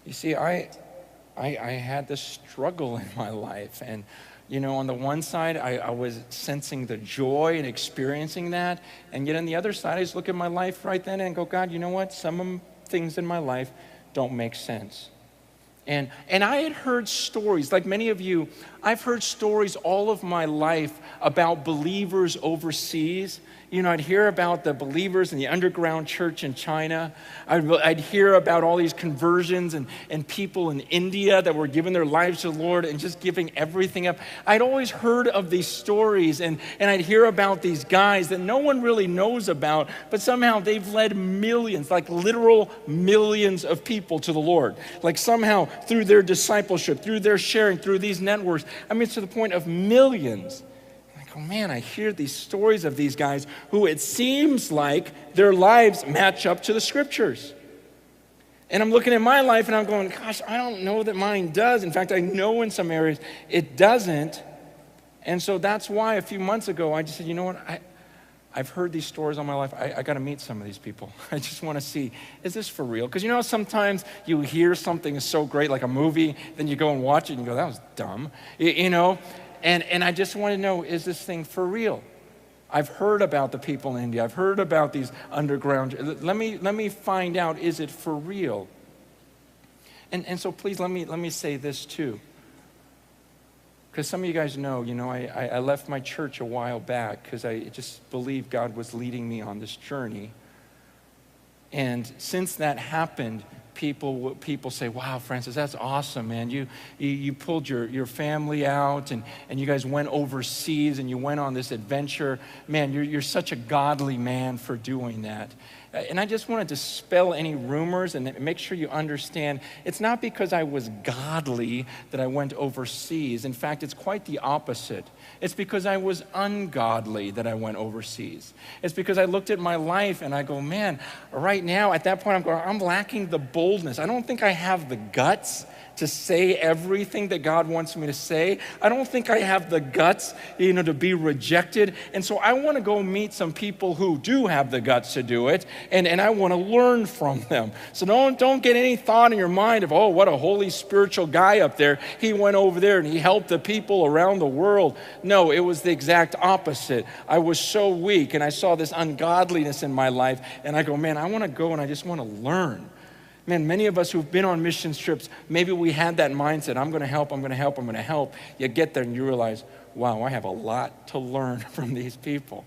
You see, I had this struggle in my life. And, on the one side, I was sensing the joy and experiencing that. And yet on the other side, I just look at my life right then and go, God, you know what? Some things in my life don't make sense. And I had heard stories, like many of you, I've heard stories all of my life about believers overseas. I'd hear about the believers in the underground church in China. I'd hear about all these conversions and people in India that were giving their lives to the Lord and just giving everything up. I'd always heard of these stories, and I'd hear about these guys that no one really knows about, but somehow they've led millions, like literal millions of people to the Lord. Like somehow through their discipleship, through their sharing, through these networks, it's to the point of millions. Oh man, I hear these stories of these guys who it seems like their lives match up to the scriptures. And I'm looking at my life and I'm going, gosh, I don't know that mine does. In fact, I know in some areas it doesn't. And so that's why a few months ago, I just said, you know what, I've heard these stories all my life. I got to meet some of these people. I just want to see, is this for real? Because sometimes you hear something is so great, like a movie, then you go and watch it and you go, that was dumb, And I just want to know, is this thing for real? I've heard about the people in India. I've heard about these underground. Let me find out, is it for real? And so please let me say this too. Because some of you guys know, I left my church a while back because I just believed God was leading me on this journey. And since that happened, people say, wow, Francis, that's awesome, man. You pulled your family out and you guys went overseas and you went on this adventure. Man, you're such a godly man for doing that. And I just want to dispel any rumors and make sure you understand it's not because I was godly that I went overseas. In fact, it's quite the opposite. It's because I was ungodly that I went overseas. It's because I looked at my life and I go, man, right now at that point I'm lacking the boldness. I don't think I have the guts to say everything that God wants me to say. I don't think I have the guts, to be rejected. And so I want to go meet some people who do have the guts to do it, and I want to learn from them. So don't get any thought in your mind of, oh, what a holy spiritual guy up there. He went over there and he helped the people around the world. No, it was the exact opposite. I was so weak and I saw this ungodliness in my life, and I go, man, I want to go and I just want to learn. Man, many of us who've been on missions trips, maybe we had that mindset, I'm going to help. You get there and you realize, wow, I have a lot to learn from these people.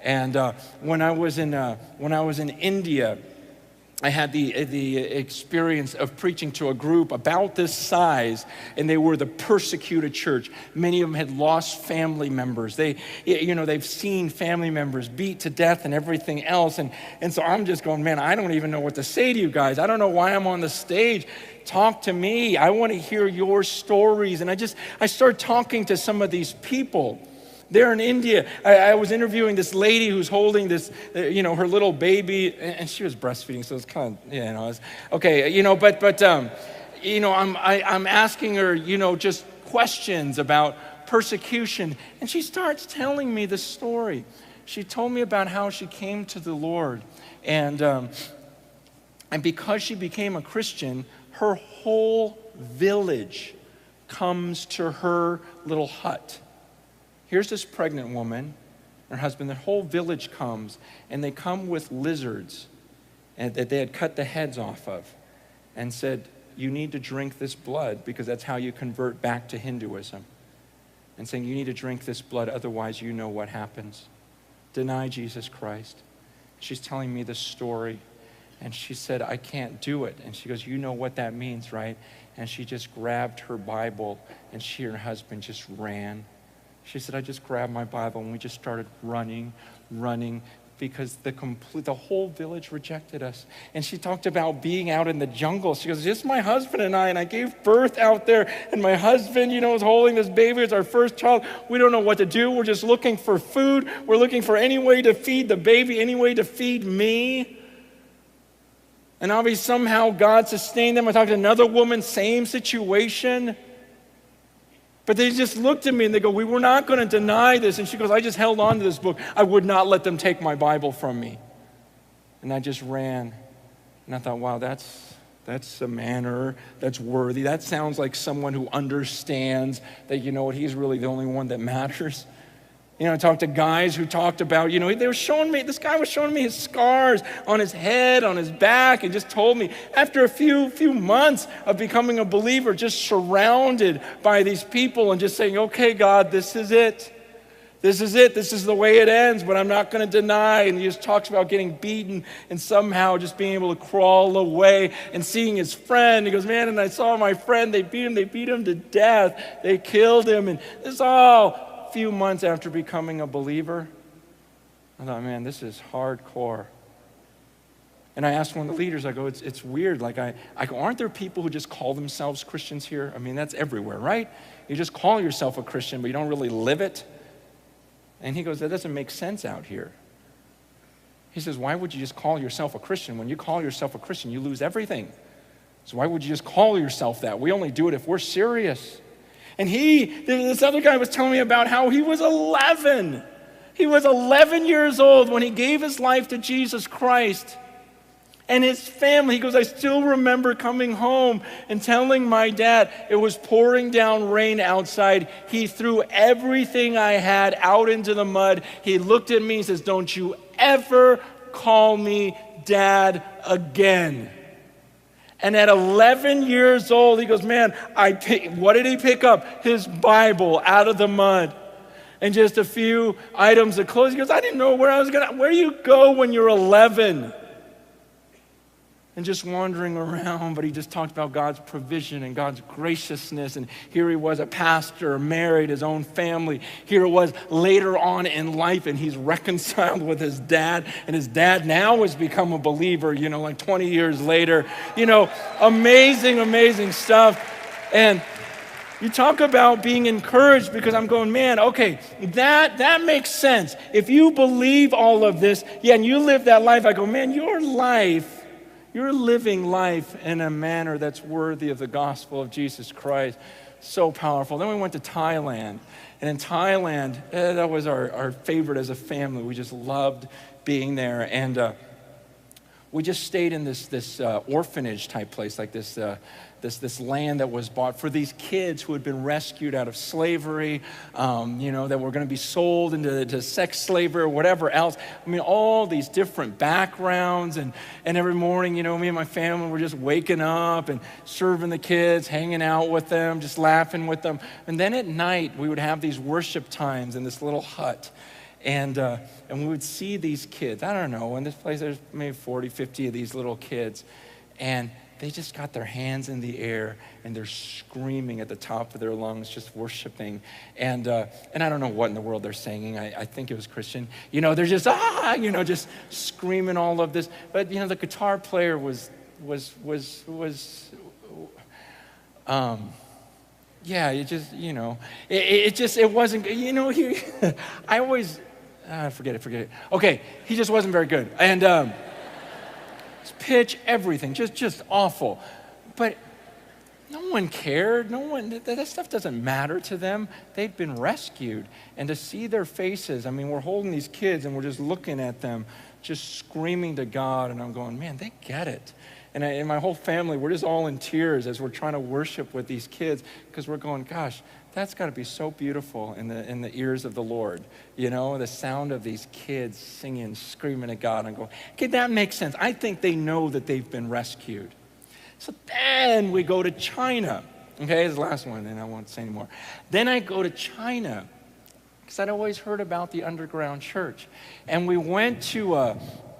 And when I was in India, I had the experience of preaching to a group about this size, and they were the persecuted church. Many of them had lost family members. They've seen family members beat to death and everything else. And so I'm just going, man, I don't even know what to say to you guys. I don't know why I'm on the stage. Talk to me. I want to hear your stories. And I started talking to some of these people. There in India, I was interviewing this lady who's holding this, her little baby, and she was breastfeeding, so it's kind of, okay, I'm asking her, just questions about persecution, and she starts telling me the story. She told me about how she came to the Lord, and because she became a Christian, her whole village comes to her little hut. Here's this pregnant woman, her husband, the whole village comes, and they come with lizards that they had cut the heads off of and said, you need to drink this blood because that's how you convert back to Hinduism. And saying, you need to drink this blood, otherwise you know what happens. Deny Jesus Christ. She's telling me this story, and she said, I can't do it. And she goes, you know what that means, right? And she just grabbed her Bible, and she and her husband just ran. She said, I just grabbed my Bible and we just started running, because the whole village rejected us. And she talked about being out in the jungle. She goes, just my husband and I gave birth out there, and my husband, is holding this baby. It's our first child. We don't know what to do. We're just looking for food. We're looking for any way to feed the baby, any way to feed me. And obviously somehow God sustained them. I talked to another woman, same situation. But they just looked at me and they go, we were not going to deny this. And she goes, I just held on to this book. I would not let them take my Bible from me. And I just ran. And I thought, wow, that's That's a manner that's worthy. That sounds like someone who understands that, you know what, he's really the only one that matters. You know, I talked to guys who talked about, you know, this guy was showing me his scars on his head, on his back, and just told me after a few months of becoming a believer, just surrounded by these people and just saying, okay, God, this is it. This is it. This is the way it ends, but I'm not going to deny. And he just talks about getting beaten and somehow just being able to crawl away and seeing his friend. He goes, man, and I saw my friend. They beat him to death. They killed him. And this all a few months after becoming a believer. I thought, man, this is hardcore. And I asked one of the leaders, I go, it's weird. Like I go, aren't there people who just call themselves Christians here? I mean, that's everywhere, right? You just call yourself a Christian, but you don't really live it. And he goes, that doesn't make sense out here. He says, why would you just call yourself a Christian? When you call yourself a Christian, you lose everything. So why would you just call yourself that? We only do it if we're serious. And this other guy was telling me about how he was 11. He was 11 years old when he gave his life to Jesus Christ. And his family, he goes, I still remember coming home and telling my dad it was pouring down rain outside. He threw everything I had out into the mud. He looked at me and says, don't you ever call me dad again. And at 11 years old, he goes, man, what did he pick up? His Bible out of the mud. And just a few items of clothes. He goes, I didn't know where do you go when you're 11? And just wandering around, but he just talked about God's provision and God's graciousness. And here he was, a pastor, married, his own family. Here it was later on in life, and he's reconciled with his dad. And his dad now has become a believer, you know, like 20 years later. You know, amazing, amazing stuff. And you talk about being encouraged, because I'm going, man, okay, that makes sense. If you believe all of this, yeah, and you live that life, I go, man, you're living life in a manner that's worthy of the gospel of Jesus Christ. So powerful. Then we went to Thailand. And in Thailand, that was our favorite as a family. We just loved being there. And we just stayed in this orphanage type place, like this land that was bought for these kids who had been rescued out of slavery, you know, that were going to be sold into sex slavery or whatever else. I mean, all these different backgrounds. And every morning, you know, me and my family were just waking up and serving the kids, hanging out with them, just laughing with them. And then at night, we would have these worship times in this little hut. And we would see these kids. I don't know, in this place there's maybe 40, 50 of these little kids. And they just got their hands in the air and they're screaming at the top of their lungs, just worshiping. And I don't know what in the world they're singing. I think it was Christian. You know, they're just, you know, just screaming all of this. But, you know, the guitar player was yeah, it just, you know, it wasn't, you know, I always, forget it. Okay, he just wasn't very good. And pitch, everything, just awful. But no one cared. No one, that stuff doesn't matter to them. They'd been rescued. And to see their faces, I mean, we're holding these kids and we're just looking at them, just screaming to God. And I'm going, man, they get it. And my whole family, we're just all in tears as we're trying to worship with these kids, because we're going, gosh, that's got to be so beautiful in the ears of the Lord. You know, the sound of these kids singing, screaming at God. And going, okay, that makes sense. I think they know that they've been rescued. So then we go to China. Okay, this is the last one, and I won't say anymore. Then I go to China, because I'd always heard about the underground church. And we went to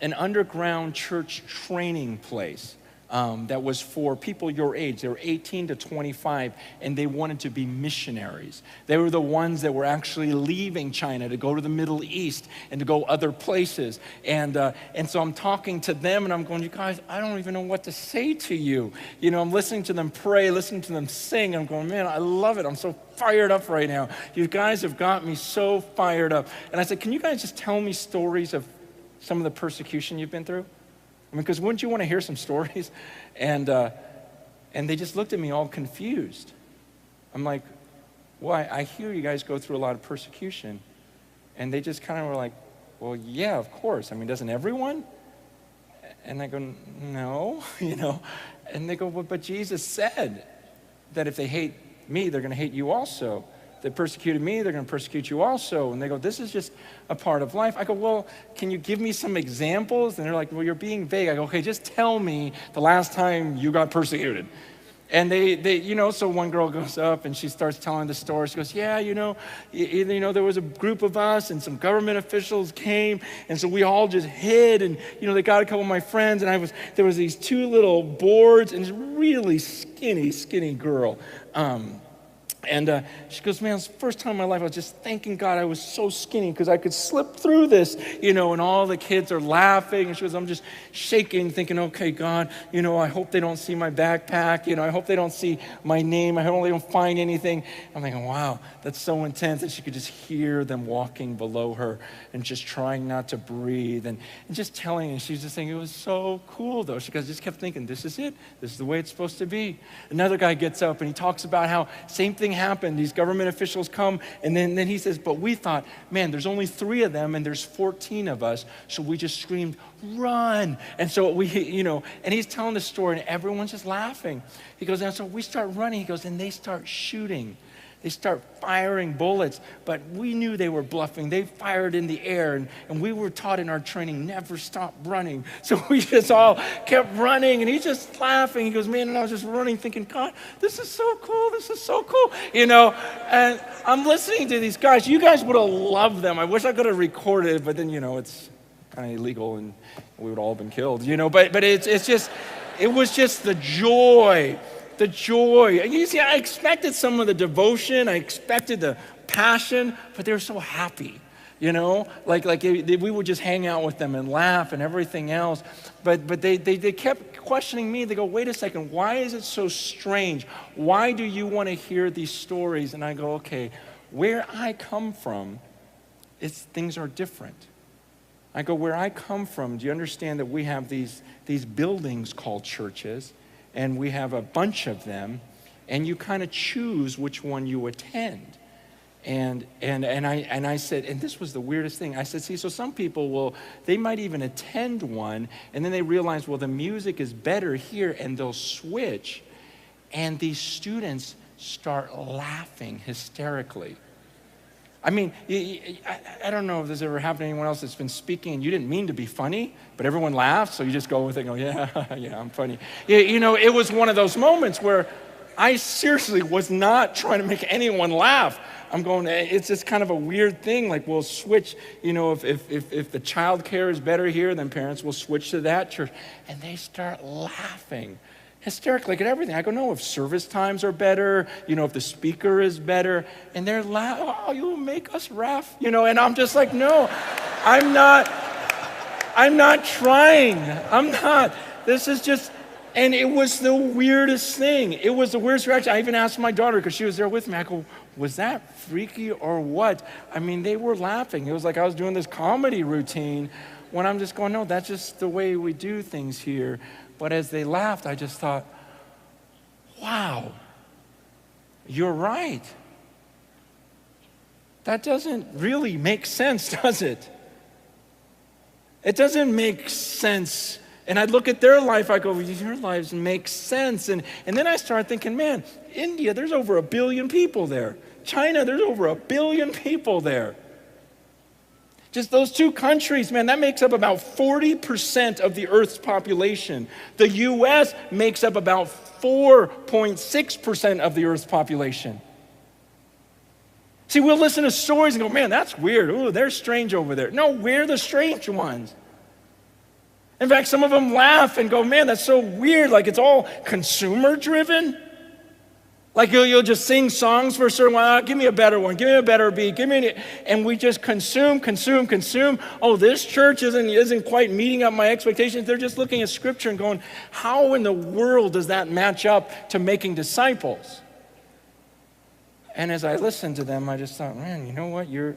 an underground church training place. That was for people your age. They were 18 to 25, and they wanted to be missionaries. They were the ones that were actually leaving China to go to the Middle East and to go other places. And so I'm talking to them, and I'm going, you guys, I don't even know what to say to you. You know, I'm listening to them pray, listening to them sing. I'm going, man, I love it. I'm so fired up right now. You guys have got me so fired up. And I said, can you guys just tell me stories of some of the persecution you've been through? I mean, because wouldn't you want to hear some stories? And they just looked at me all confused. I'm like, well, I hear you guys go through a lot of persecution. And they just kind of were like, well, yeah, of course. I mean, doesn't everyone? And I go, no, And they go, well, but Jesus said that if they hate me, they're going to hate you also. If they persecuted me, they're going to persecute you also. And they go, this is just a part of life. I go, well, can you give me some examples? And they're like, well, you're being vague. I go, okay, just tell me the last time you got persecuted. And they so one girl goes up and she starts telling the story. She goes, yeah, there was a group of us and some government officials came. And so we all just hid. And, they got a couple of my friends. And there was these two little boards and this really skinny girl. And she goes, man, it's the first time in my life I was just thanking God I was so skinny because I could slip through this, and all the kids are laughing. And she goes, I'm just shaking, thinking, okay, God, I hope they don't see my backpack. I hope they don't see my name. I hope they don't find anything. I'm thinking, wow, that's so intense. And she could just hear them walking below her and just trying not to breathe and just telling. And she's just saying, it was so cool, though. She just kept thinking, this is it. This is the way it's supposed to be. Another guy gets up and he talks about how same thing happened. These government officials come, and then he says, but we thought, man, there's only 3 of them and there's 14 of us, so we just screamed, run. And so we, and he's telling the story and everyone's just laughing. He goes, and so we start running. He goes, and they start shooting. They start firing bullets, but we knew they were bluffing. They fired in the air, and we were taught in our training, never stop running. So we just all kept running, and he's just laughing. He goes, man, and I was just running thinking, God, this is so cool. This is so cool, And I'm listening to these guys. You guys would have loved them. I wish I could have recorded it, but then, it's kind of illegal, and we would all have been killed, But it's just, it was just the joy. The joy. And you see, I expected some of the devotion. I expected the passion, but they were so happy, like we would just hang out with them and laugh and everything else. But they kept questioning me. They go, wait a second, why is it so strange? Why do you want to hear these stories? And I go, okay, where I come from, things are different. I go, where I come from, do you understand that we have these buildings called churches? And we have a bunch of them, and you kind of choose which one you attend. And I said, and this was the weirdest thing. I said, see, so some people they might even attend one, and then they realize, well, the music is better here, and they'll switch. And these students start laughing hysterically. I mean, I don't know if this ever happened to anyone else that's been speaking and you didn't mean to be funny, but everyone laughs, so you just go with it and go, yeah, I'm funny. It was one of those moments where I seriously was not trying to make anyone laugh. I'm going, it's just kind of a weird thing, like we'll switch, if the child care is better here, then parents will switch to that church. And they start laughing hysterically at everything. I go, no, if service times are better, if the speaker is better, and they're laughing, oh, you'll make us laugh, and I'm just like, no, I'm not trying. I'm not. This is just, and it was the weirdest thing. It was the weirdest reaction. I even asked my daughter, because she was there with me, I go, was that freaky or what? I mean, they were laughing. It was like I was doing this comedy routine when I'm just going, no, that's just the way we do things here. But as they laughed, I just thought, wow, you're right. That doesn't really make sense, does it? It doesn't make sense. And I look at their life, I go, your lives make sense. And then I start thinking, man, India, there's over 1 billion people there. China, there's over 1 billion people there. Just those 2 countries, man, that makes up about 40% of the Earth's population. The U.S. makes up about 4.6% of the Earth's population. See, we'll listen to stories and go, man, that's weird. Ooh, they're strange over there. No, we're the strange ones. In fact, some of them laugh and go, man, that's so weird. Like it's all consumer driven. Like you'll just sing songs for a certain while. Give me a better one. Give me a better beat. And we just consume. Oh, this church isn't quite meeting up my expectations. They're just looking at Scripture and going, how in the world does that match up to making disciples? And as I listened to them, I just thought, man, you know what? You're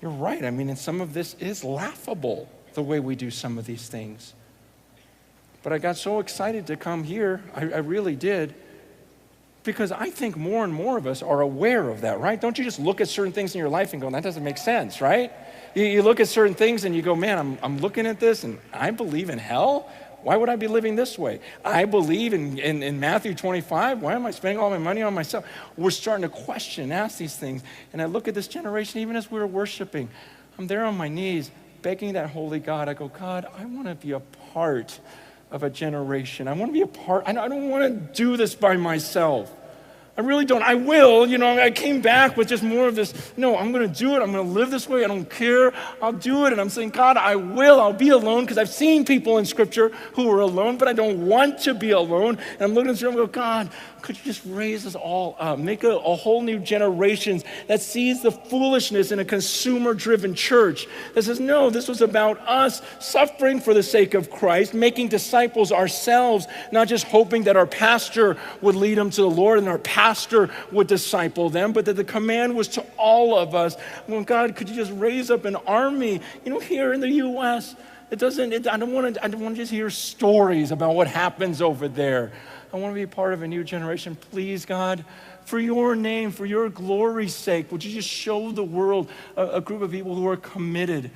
right. I mean, and some of this is laughable, the way we do some of these things. But I got so excited to come here. I really did. Because I think more and more of us are aware of that, right? Don't you just look at certain things in your life and go, that doesn't make sense, right? You look at certain things and you go, man, I'm looking at this and I believe in hell. Why would I be living this way? I believe in Matthew 25. Why am I spending all my money on myself? We're starting to question and ask these things. And I look at this generation, even as we were worshiping, I'm there on my knees, begging that holy God. I go, God, I want to be a part of a generation. I want to be a part. I don't want to do this by myself. I really don't. I will. I came back with just more of this, no, I'm going to do it. I'm going to live this way. I don't care. I'll do it. And I'm saying, God, I will. I'll be alone, because I've seen people in Scripture who were alone, but I don't want to be alone. And I'm looking at Scripture and go, God, could you just raise us all up? Make a whole new generation that sees the foolishness in a consumer-driven church that says, no, this was about us suffering for the sake of Christ, making disciples ourselves, not just hoping that our pastor would lead them to the Lord and our pastor would disciple them, but that the command was to all of us. Well, God, could you just raise up an army, here in the U.S.? I don't want to just hear stories about what happens over there. I want to be a part of a new generation. Please, God, for your name, for your glory's sake, would you just show the world a group of people who are committed?